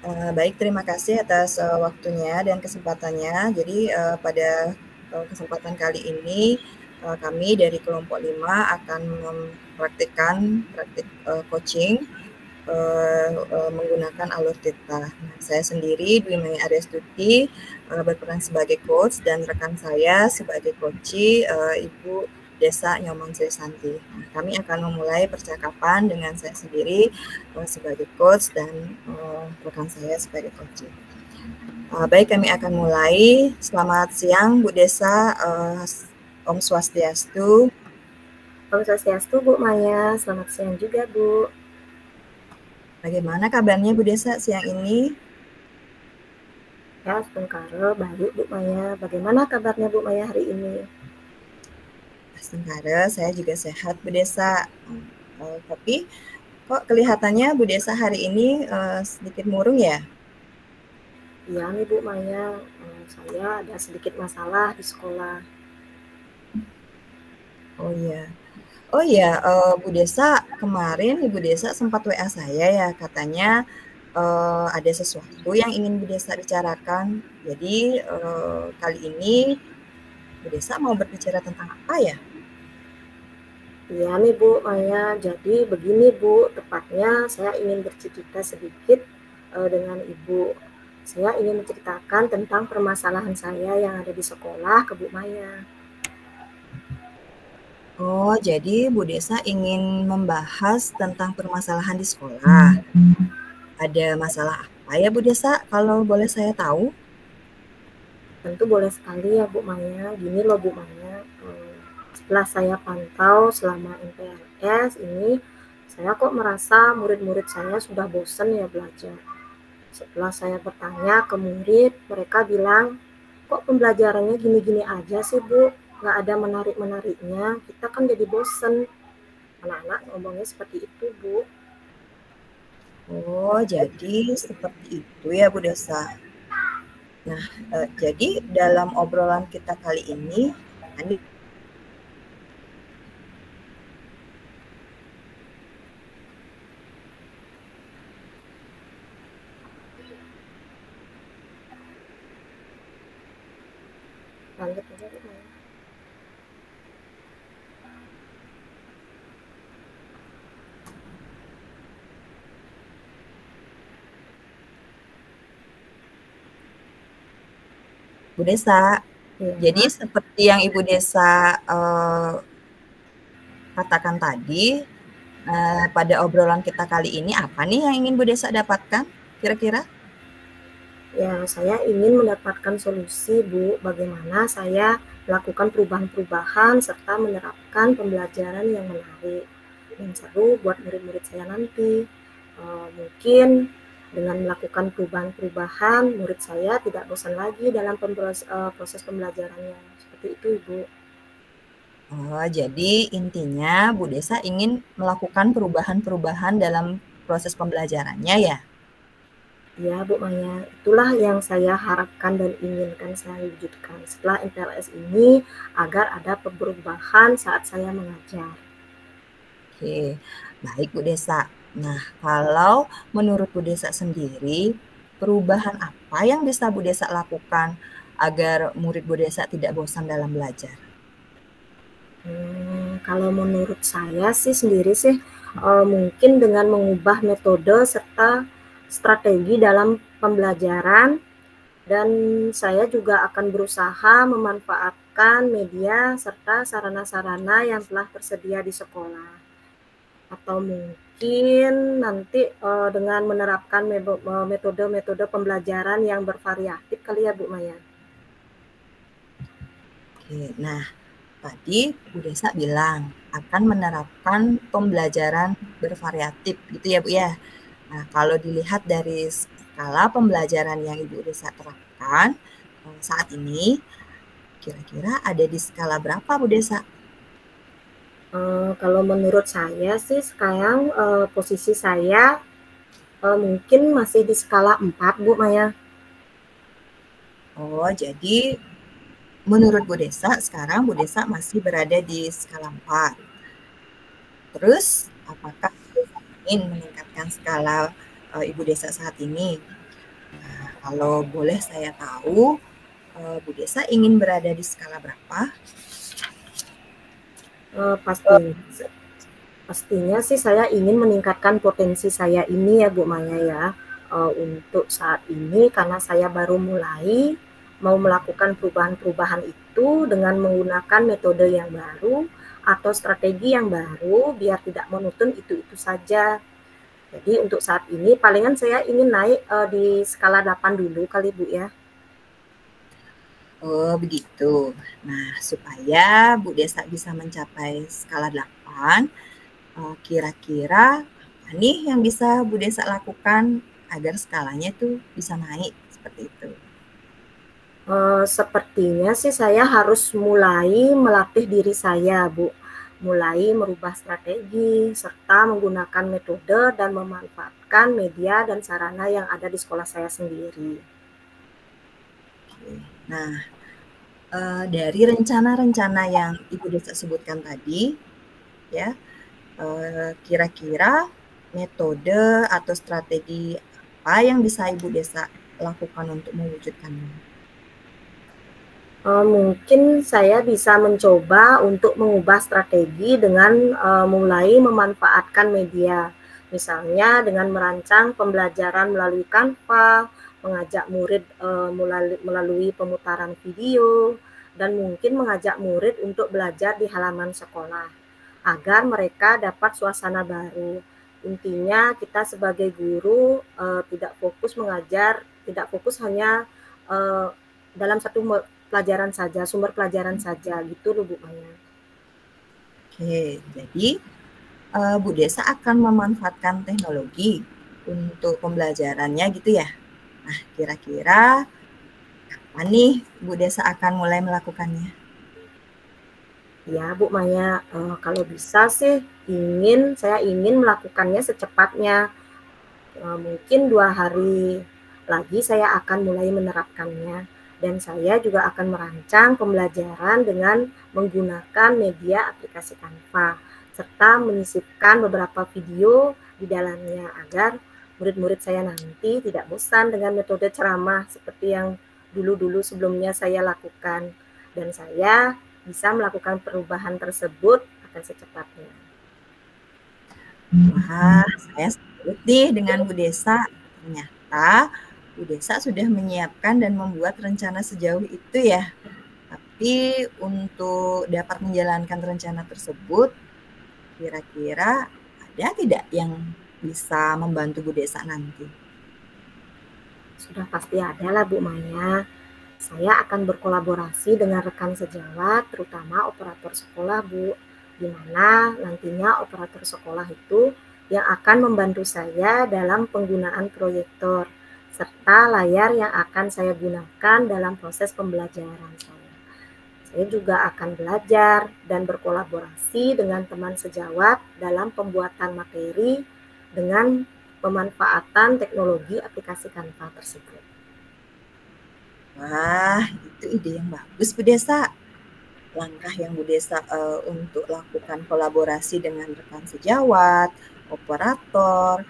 Baik, terima kasih atas waktunya dan kesempatannya. Jadi pada kesempatan kali ini kami dari kelompok 5 akan mempraktikkan praktik coaching menggunakan alur tita. Nah, saya sendiri Dwi Maya Aryastuti berperan sebagai coach dan rekan saya sebagai coachi Ibu Desa Nyoman Sri Santi. Nah, kami akan memulai percakapan dengan saya sendiri sebagai coach dan rekan saya sebagai coachi. Baik, kami akan mulai. Selamat siang Bu Desa, Om Swastiastu. Om Swastiastu Bu Maya, selamat siang juga Bu. Bagaimana kabarnya Bu Desa siang ini? Ya, Astungkara, baik Bu Maya. Bagaimana kabarnya Bu Maya hari ini? Astungkara, saya juga sehat Bu Desa. Tapi kok kelihatannya Bu Desa hari ini sedikit murung ya? Iya nih Bu Maya, saya ada sedikit masalah di sekolah. Oh iya. Oh iya, Bu Desa, kemarin Ibu Desa sempat WA saya ya, katanya ada sesuatu yang ingin Bu Desa bicarakan. Jadi kali ini Bu Desa mau berbicara tentang apa ya? Iya nih Bu Maya, jadi begini Bu, tepatnya saya ingin bercerita sedikit dengan Ibu. Saya ingin menceritakan tentang permasalahan saya yang ada di sekolah ke Bu Maya. Oh, jadi Bu Desa ingin membahas tentang permasalahan di sekolah. Ada masalah apa ya Bu Desa, kalau boleh saya tahu? Tentu boleh sekali ya Bu Maya. Gini loh Bu Maya, setelah saya pantau selama MPLS ini, saya kok merasa murid-murid saya sudah bosan ya belajar. Setelah saya bertanya ke murid, mereka bilang, kok pembelajarannya gini-gini aja sih Bu, nggak ada menarik-menariknya, kita kan jadi bosan. Anak-anak ngomongnya seperti itu Bu. Oh, jadi seperti itu ya Bu Desa. Nah, jadi dalam obrolan kita kali ini, Andi Lanjut aja Bu Maya. Bu Desa, jadi Ya, seperti yang Ibu Desa katakan tadi, pada obrolan kita kali ini, apa nih yang ingin Bu Desa dapatkan kira-kira? ya, saya ingin mendapatkan solusi, Bu, bagaimana saya melakukan perubahan-perubahan serta menerapkan pembelajaran yang menarik dan seru buat murid-murid saya nanti. Mungkin dengan melakukan perubahan-perubahan, murid saya tidak bosan lagi dalam proses pembelajarannya. Seperti itu, Ibu. Oh, jadi intinya Bu Desa ingin melakukan perubahan-perubahan dalam proses pembelajarannya ya? Ya, Bu Maya, itulah yang saya harapkan dan inginkan saya wujudkan setelah MPLS ini agar ada perubahan saat saya mengajar. Oke, baik Bu Desa. Nah, kalau menurut Bu Desa sendiri, perubahan apa yang bisa Bu Desa lakukan agar murid Bu Desa tidak bosan dalam belajar? Kalau menurut saya sih sendiri sih mungkin dengan mengubah metode serta strategi dalam pembelajaran dan saya juga akan berusaha memanfaatkan media serta sarana-sarana yang telah tersedia di sekolah. Atau mungkin nanti dengan menerapkan metode-metode pembelajaran yang bervariatif kali ya Bu Maya. Oke, nah tadi Bu Desa bilang akan menerapkan pembelajaran bervariatif gitu ya Bu ya. Nah, kalau dilihat dari skala pembelajaran yang Ibu Desa terapkan saat ini, kira-kira ada di skala berapa Bu Desa? Kalau menurut saya sih sekarang posisi saya mungkin masih di skala 4 Bu Maya. Oh, jadi menurut Bu Desa, sekarang Bu Desa masih berada di skala 4. Terus, apakah Bu Desa ingin meningkatkan skala Ibu Desa saat ini? Kalau boleh saya tahu, Bu Desa ingin berada di skala berapa? Pastinya sih saya ingin meningkatkan potensi saya ini ya Bu Maya ya. Untuk saat ini karena saya baru mulai mau melakukan perubahan-perubahan itu dengan menggunakan metode yang baru atau strategi yang baru biar tidak monoton itu-itu saja. Jadi untuk saat ini palingan saya ingin naik di skala 8 dulu kali Bu ya. Oh, begitu. Nah, supaya Bu Desa bisa mencapai skala 8, kira-kira apa nih yang bisa Bu Desa lakukan agar skalanya itu bisa naik seperti itu? Sepertinya sih saya harus mulai melatih diri saya, Bu. Mulai merubah strategi, serta menggunakan metode dan memanfaatkan media dan sarana yang ada di sekolah saya sendiri. Nah, dari rencana-rencana yang Ibu Desa sebutkan tadi, ya, kira-kira metode atau strategi apa yang bisa Ibu Desa lakukan untuk mewujudkannya? Mungkin saya bisa mencoba untuk mengubah strategi dengan mulai memanfaatkan media. Misalnya dengan merancang pembelajaran melalui Canva, mengajak murid melalui pemutaran video, dan mungkin mengajak murid untuk belajar di halaman sekolah, agar mereka dapat suasana baru. Intinya kita sebagai guru tidak fokus mengajar, tidak fokus hanya dalam satu pelajaran saja, sumber pelajaran saja, gitu loh Bu Maya. Oke, jadi Bu Desa akan memanfaatkan teknologi untuk pembelajarannya gitu ya? Nah, kira-kira kapan nih Bu Desa akan mulai melakukannya? Ya Bu Maya, kalau bisa sih saya ingin melakukannya secepatnya. Mungkin 2 hari lagi saya akan mulai menerapkannya. Dan saya juga akan merancang pembelajaran dengan menggunakan media aplikasi Canva, serta menyisipkan beberapa video di dalamnya agar murid-murid saya nanti tidak bosan dengan metode ceramah seperti yang dulu-dulu sebelumnya saya lakukan. Dan saya bisa melakukan perubahan tersebut akan secepatnya. Wah, saya salut nih dengan Bu Desa. Ternyata Bu Desa sudah menyiapkan dan membuat rencana sejauh itu ya. Tapi untuk dapat menjalankan rencana tersebut, kira-kira ada tidak yang bisa membantu Bu Desa nanti? Sudah pasti ada lah Bu Maya. Saya akan berkolaborasi dengan rekan sejawat, terutama operator sekolah Bu, di mana nantinya operator sekolah itu yang akan membantu saya dalam penggunaan proyektor, serta layar yang akan saya gunakan dalam proses pembelajaran saya. Saya juga akan belajar dan berkolaborasi dengan teman sejawat dalam pembuatan materi dengan pemanfaatan teknologi aplikasi Canva tersebut. Wah, itu ide yang bagus Bu Desa. Langkah yang Bu Desa untuk lakukan kolaborasi dengan rekan sejawat, operator,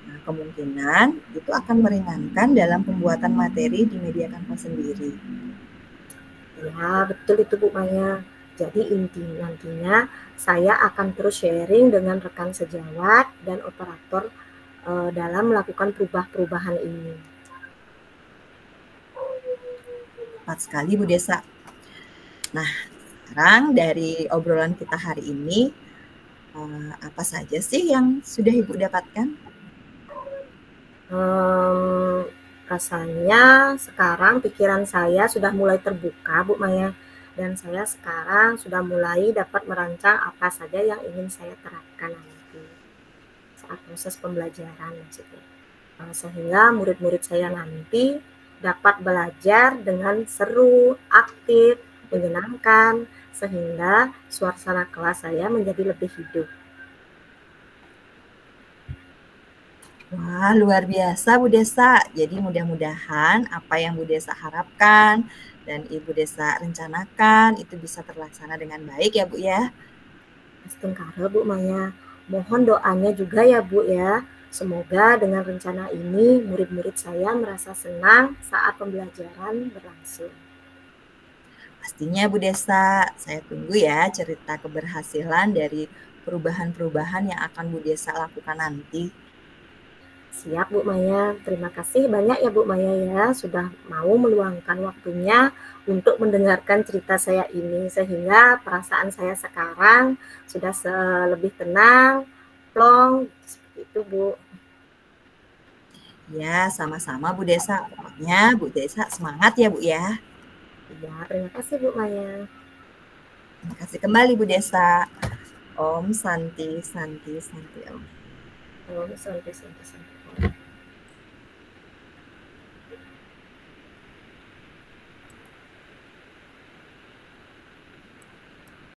nah, kemungkinan itu akan meringankan dalam pembuatan materi di media Canva sendiri. Ya, betul itu Bu Maya. Jadi nantinya saya akan terus sharing dengan rekan sejawat dan operator dalam melakukan perubahan ini. Tepat sekali Bu Desa. Nah, sekarang dari obrolan kita hari ini, apa saja sih yang sudah Ibu dapatkan? Rasanya sekarang pikiran saya sudah mulai terbuka Bu Maya, dan saya sekarang sudah mulai dapat merancang apa saja yang ingin saya terapkan nanti saat proses pembelajaran maksudnya. Sehingga murid-murid saya nanti dapat belajar dengan seru, aktif, menyenangkan, sehingga suasana kelas saya menjadi lebih hidup. Wah, luar biasa Bu Desa. Jadi mudah-mudahan apa yang Bu Desa harapkan dan Ibu Desa rencanakan itu bisa terlaksana dengan baik ya Bu ya. Astengkara Bu Maya. Mohon doanya juga ya Bu ya, Semoga dengan rencana ini murid-murid saya merasa senang saat pembelajaran berlangsung. Pastinya Bu Desa, saya tunggu ya cerita keberhasilan dari perubahan-perubahan yang akan Bu Desa lakukan nanti. Siap Bu Maya, terima kasih banyak ya Bu Maya ya sudah mau meluangkan waktunya untuk mendengarkan cerita saya ini sehingga perasaan saya sekarang sudah lebih tenang, plong, seperti itu Bu. Ya, sama-sama Bu Desa. Pokoknya Bu Desa semangat ya Bu ya. Ya, terima kasih Bu Maya. Terima kasih kembali Bu Desa. Om Santi, Santi, Santi Om. Oh, santai, santai, santai.